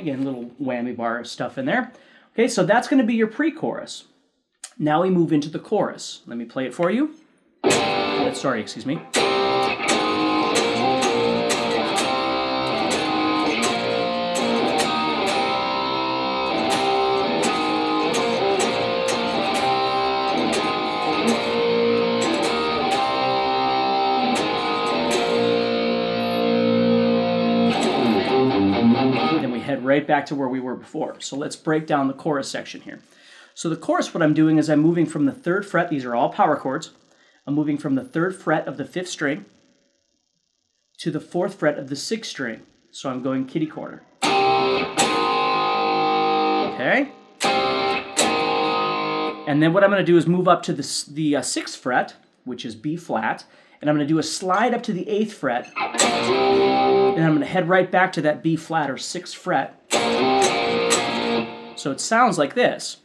Again, little whammy bar stuff in there. Okay, so that's going to be your pre-chorus. Now we move into the chorus. Let me play it for you. Sorry, excuse me. Head right back to where we were before. So let's break down the chorus section here. So the chorus, what I'm doing is I'm moving from the 3rd fret, these are all power chords, I'm moving from the 3rd fret of the 5th string to the 4th fret of the 6th string. So I'm going kitty corner. Okay? And then what I'm going to do is move up to the 6th fret, which is B flat, and I'm going to do a slide up to the 8th fret, and I'm going to head right back to that B flat or 6th fret. So it sounds like this.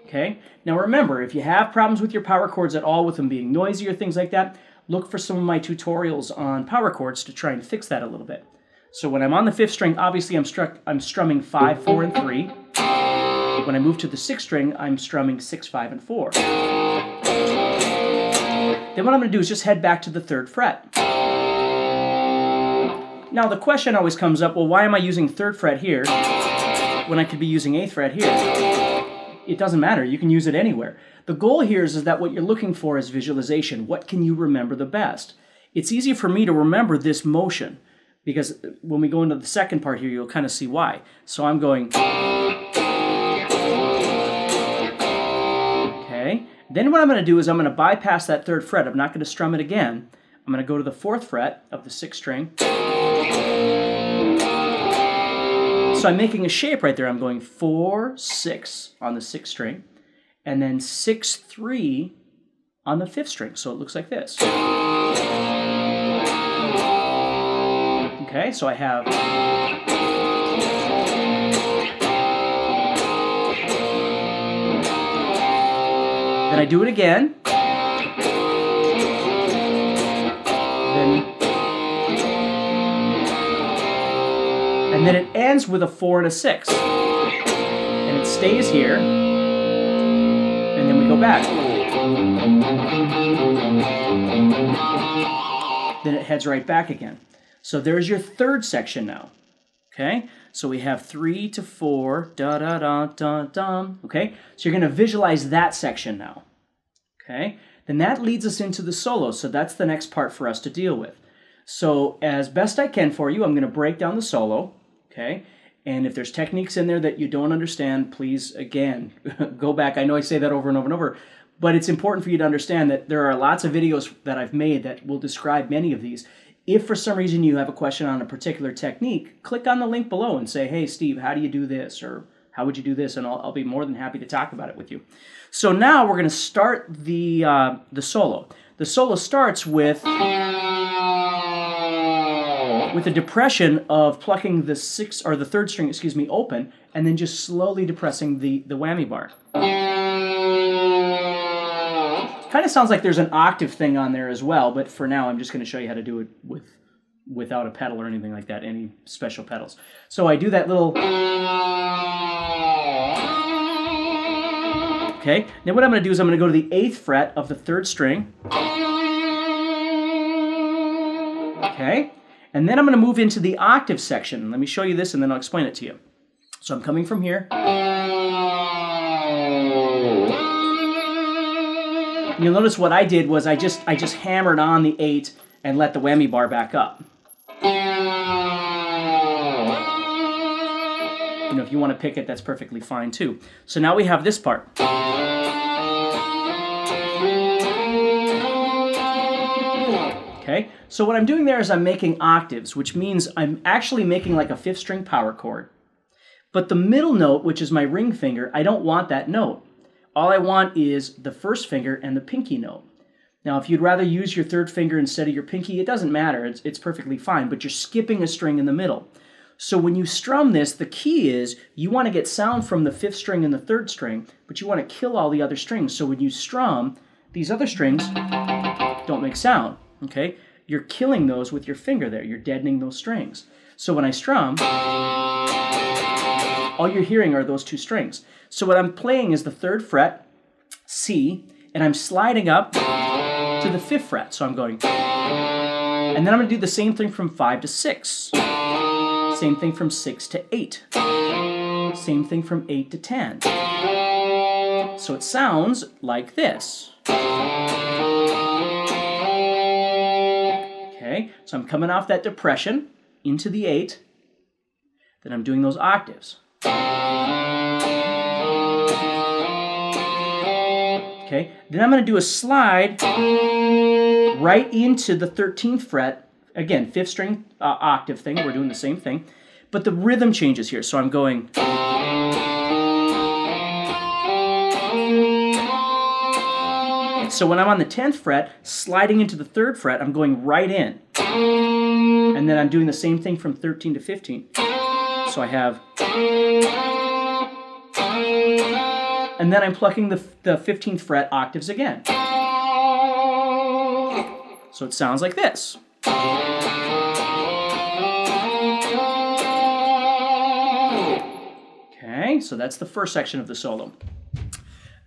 Okay? Now remember, if you have problems with your power chords at all, with them being noisy or things like that, look for some of my tutorials on power chords to try and fix that a little bit. So when I'm on the 5th string, obviously I'm strumming 5, 4, and 3. When I move to the 6th string, I'm strumming 6, 5, and 4. Then what I'm going to do is just head back to the 3rd fret. Now the question always comes up, well, why am I using 3rd fret here when I could be using 8th fret here? It doesn't matter. You can use it anywhere. The goal here is that what you're looking for is visualization. What can you remember the best? It's easy for me to remember this motion because when we go into the second part here, you'll kind of see why. So I'm going... Okay. Then what I'm going to do is I'm going to bypass that 3rd fret. I'm not going to strum it again. I'm going to go to the 4th fret of the 6th string. So I'm making a shape right there. I'm going 4, 6 on the 6th string, and then 6, 3 on the 5th string. So it looks like this. Okay, so I have... Then I do it again. And then it ends with a 4 and a 6. And it stays here. And then we go back. Then it heads right back again. So there's your 3rd section now. Okay? So we have 3 to 4, da-da-da-da-dum. Okay? So you're going to visualize that section now. Okay? Then that leads us into the solo. So that's the next part for us to deal with. So as best I can for you, I'm going to break down the solo. Okay? And if there's techniques in there that you don't understand, please, again, go back. I know I say that over and over and over, but it's important for you to understand that there are lots of videos that I've made that will describe many of these. If for some reason you have a question on a particular technique, click on the link below and say, hey, Steve, how do you do this? Or how would you do this? And I'll be more than happy to talk about it with you. So now we're going to start the solo. The solo starts with a depression of plucking the 3rd string, open, and then just slowly depressing the whammy bar. Kind of sounds like there's an octave thing on there as well, but for now I'm just going to show you how to do it without a pedal or anything like that, any special pedals. So I do that little... Okay, now what I'm going to do is I'm going to go to the 8th fret of the 3rd string. Okay, and then I'm going to move into the octave section. Let me show you this and then I'll explain it to you. So I'm coming from here. You'll notice what I did was I just hammered on the 8 and let the whammy bar back up. You know, if you want to pick it, that's perfectly fine too. So now we have this part. Okay, so what I'm doing there is I'm making octaves, which means I'm actually making like a 5th string power chord. But the middle note, which is my ring finger, I don't want that note. All I want is the 1st finger and the pinky note. Now, if you'd rather use your 3rd finger instead of your pinky, it doesn't matter. It's perfectly fine, but you're skipping a string in the middle. So when you strum this, the key is you want to get sound from the 5th string and the 3rd string, but you want to kill all the other strings. So when you strum, these other strings don't make sound. Okay? you're killing those with your finger there. You're deadening those strings. So when I strum, all you're hearing are those two strings. So what I'm playing is the 3rd fret, C, and I'm sliding up to the 5th fret. So I'm going, and then I'm going to do the same thing from 5 to 6. Same thing from 6 to 8. Same thing from 8 to 10. So it sounds like this. Okay, so I'm coming off that depression into the 8. Then I'm doing those octaves. Okay, then I'm going to do a slide right into the 13th fret. Again, 5th string octave thing. We're doing the same thing. But the rhythm changes here. So I'm going. So when I'm on the 10th fret, sliding into the 3rd fret, I'm going right in. And then I'm doing the same thing from 13 to 15. So I have. And then I'm plucking the 15th fret octaves again. So it sounds like this. Okay, so that's the first section of the solo.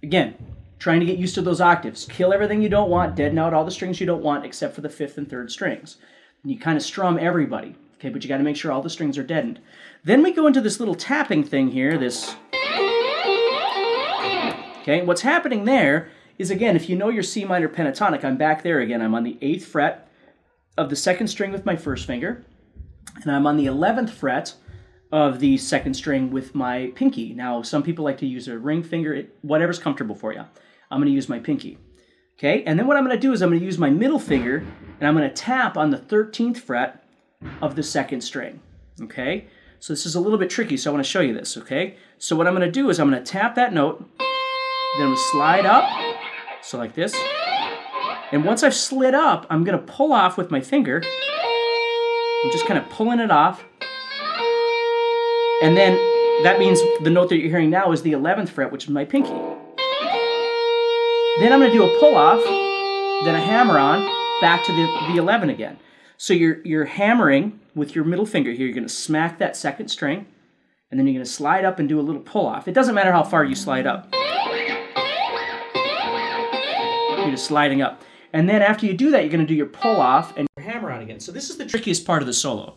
Again, trying to get used to those octaves. Kill everything you don't want, deaden out all the strings you don't want except for the 5th and 3rd strings. And you kind of strum everybody, okay, but you got to make sure all the strings are deadened. Then we go into this little tapping thing here, this. Okay, what's happening there is, again, if you know your C minor pentatonic, I'm back there again. I'm on the 8th fret of the 2nd string with my 1st finger, and I'm on the 11th fret of the 2nd string with my pinky. Now, some people like to use a ring finger, whatever's comfortable for you. I'm going to use my pinky. Okay, and then what I'm going to do is I'm going to use my middle finger, and I'm going to tap on the 13th fret of the 2nd string. Okay, so this is a little bit tricky, so I want to show you this, okay? So what I'm going to do is I'm going to tap that note, then I'm going to slide up, so like this. And once I've slid up, I'm going to pull off with my finger. I'm just kind of pulling it off. And then that means the note that you're hearing now is the 11th fret, which is my pinky. Then I'm going to do a pull off, then a hammer on, back to the 11 again. So you're hammering with your middle finger here. You're going to smack that 2nd string, and then you're going to slide up and do a little pull off. It doesn't matter how far you slide up. You're just sliding up. And then after you do that, you're going to do your pull off and your hammer on again. So this is the trickiest part of the solo.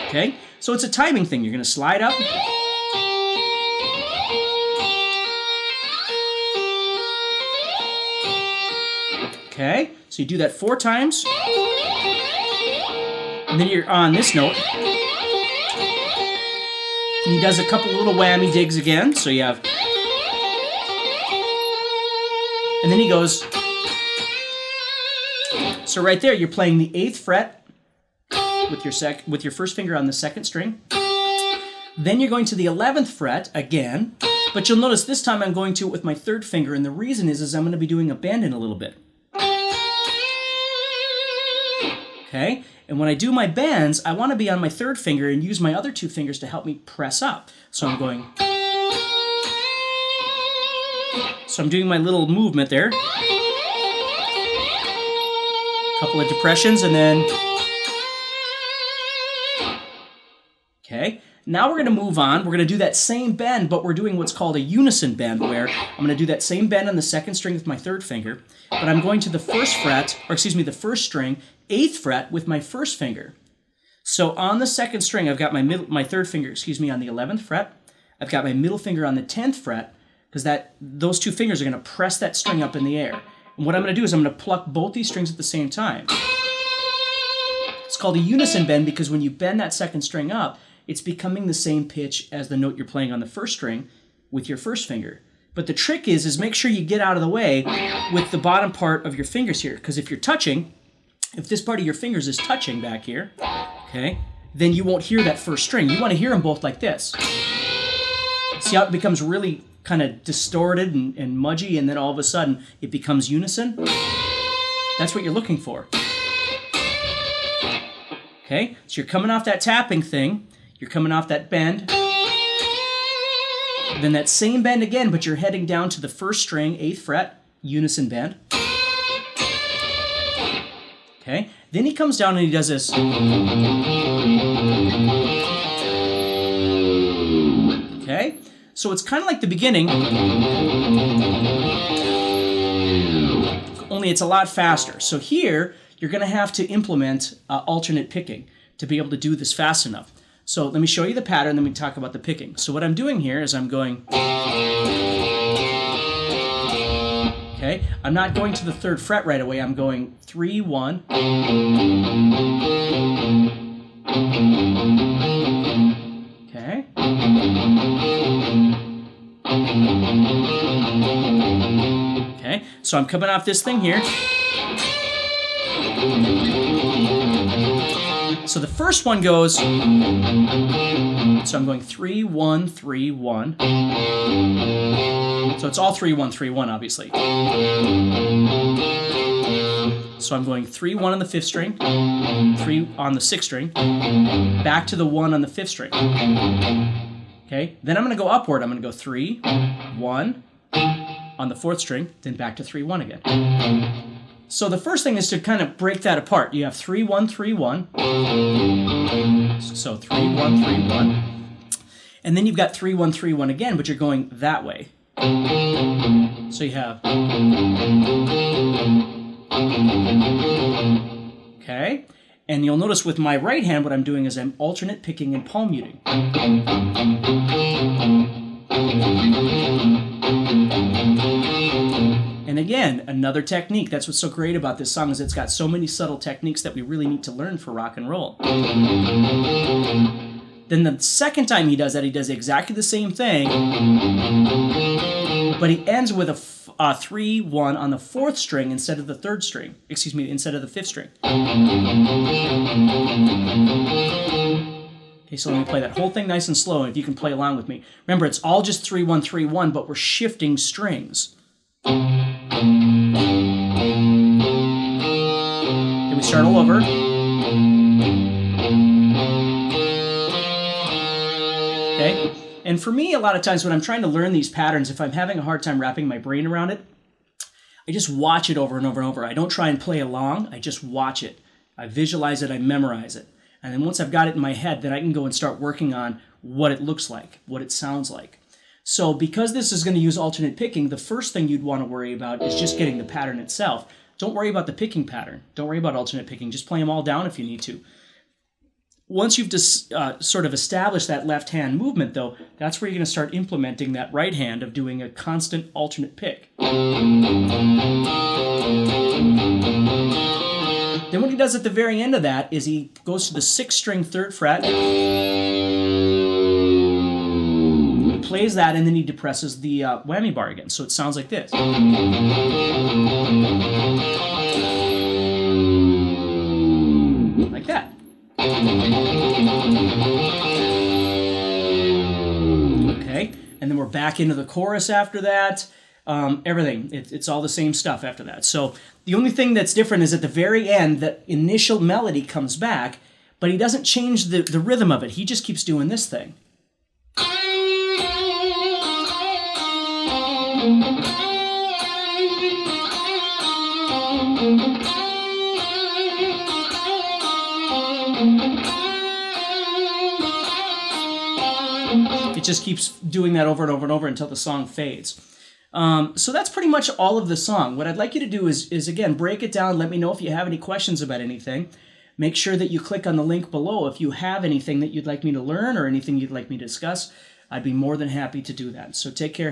Okay, so it's a timing thing. You're going to slide up. Okay, so you do that 4 times. And then you're on this note. And he does a couple little whammy digs again. So you have. And then he goes. So right there, you're playing the 8th fret with your 1st finger on the 2nd string. Then you're going to the 11th fret again. But you'll notice this time I'm going to it with my 3rd finger. And the reason is I'm going to be doing a bend in a little bit. Okay, and when I do my bends, I want to be on my 3rd finger and use my other 2 fingers to help me press up. So I'm going. So I'm doing my little movement there. Couple of depressions and then. Okay, now we're going to move on. We're going to do that same bend, but we're doing what's called a unison bend, where I'm going to do that same bend on the 2nd string with my 3rd finger, but I'm going to the 1st fret, or excuse me, the 1st string, 8th fret with my 1st finger. So on the 2nd string, I've got my 3rd finger, on the 11th fret. I've got my middle finger on the 10th fret, because those 2 fingers are going to press that string up in the air. And what I'm going to do is I'm going to pluck both these strings at the same time. It's called a unison bend because when you bend that 2nd string up, it's becoming the same pitch as the note you're playing on the 1st string with your 1st finger. But the trick is make sure you get out of the way with the bottom part of your fingers here, because if you're touching, if this part of your fingers is touching back here, okay, then you won't hear that 1st string. You want to hear them both like this. See how it becomes really kind of distorted and mudgy, and then all of a sudden it becomes unison? That's what you're looking for. Okay, so you're coming off that tapping thing, you're coming off that bend, then that same bend again, but you're heading down to the 1st string, 8th fret, unison bend. Okay, then he comes down and he does this. Okay, so it's kind of like the beginning, only it's a lot faster. So here, you're going to have to implement alternate picking to be able to do this fast enough. So let me show you the pattern, then we talk about the picking. So what I'm doing here is I'm going, okay, I'm not going to the 3rd fret right away, I'm going 3, 1, okay, okay, so I'm coming off this thing here. So the first one goes, so I'm going 3, 1, 3, 1. So it's all 3, 1, 3, 1, obviously. So I'm going 3, 1 on the 5th string, 3 on the 6th string, back to the 1 on the 5th string. Okay, then I'm going to go upward. I'm going to go 3, 1 on the 4th string, then back to 3, 1 again. So the first thing is to kind of break that apart. You have 3, 1, 3, 1. So 3, 1, 3, 1. And then you've got 3, 1, 3, 1 again, but you're going that way. So you have, okay? And you'll notice with my right hand, what I'm doing is I'm alternate picking and palm muting. And again, another technique. That's what's so great about this song, is it's got so many subtle techniques that we really need to learn for rock and roll. Then the second time he does that, he does exactly the same thing, but he ends with a 3, 1 on the 4th string instead of the 3rd string. Excuse me, instead of the 5th string. Okay, so let me play that whole thing nice and slow, and if you can play along with me. Remember, it's all just 3, 1, 3, 1, but we're shifting strings. Then we start all over. Okay, and for me, a lot of times when I'm trying to learn these patterns, if I'm having a hard time wrapping my brain around it, I just watch it over and over and over. I don't try and play along, I just watch it. I visualize it, I memorize it. And then once I've got it in my head, then I can go and start working on what it looks like, what it sounds like. So because this is going to use alternate picking, the first thing you'd want to worry about is just getting the pattern itself. Don't worry about the picking pattern. Don't worry about alternate picking. Just play them all down if you need to. Once you've just sort of established that left hand movement, though, that's where you're going to start implementing that right hand of doing a constant alternate pick. Then what he does at the very end of that is he goes to the 6th string 3rd fret, plays that, and then he depresses the whammy bar again. So it sounds like this. Like that. Okay, and then we're back into the chorus after that. Everything, it's all the same stuff after that. So the only thing that's different is at the very end, the initial melody comes back, but he doesn't change the rhythm of it. He just keeps doing this thing. It just keeps doing that over and over and over until the song fades. So that's pretty much all of the song. What I'd like you to do is again, break it down. Let me know if you have any questions about anything. Make sure that you click on the link below if you have anything that you'd like me to learn or anything you'd like me to discuss. I'd be more than happy to do that. So take care.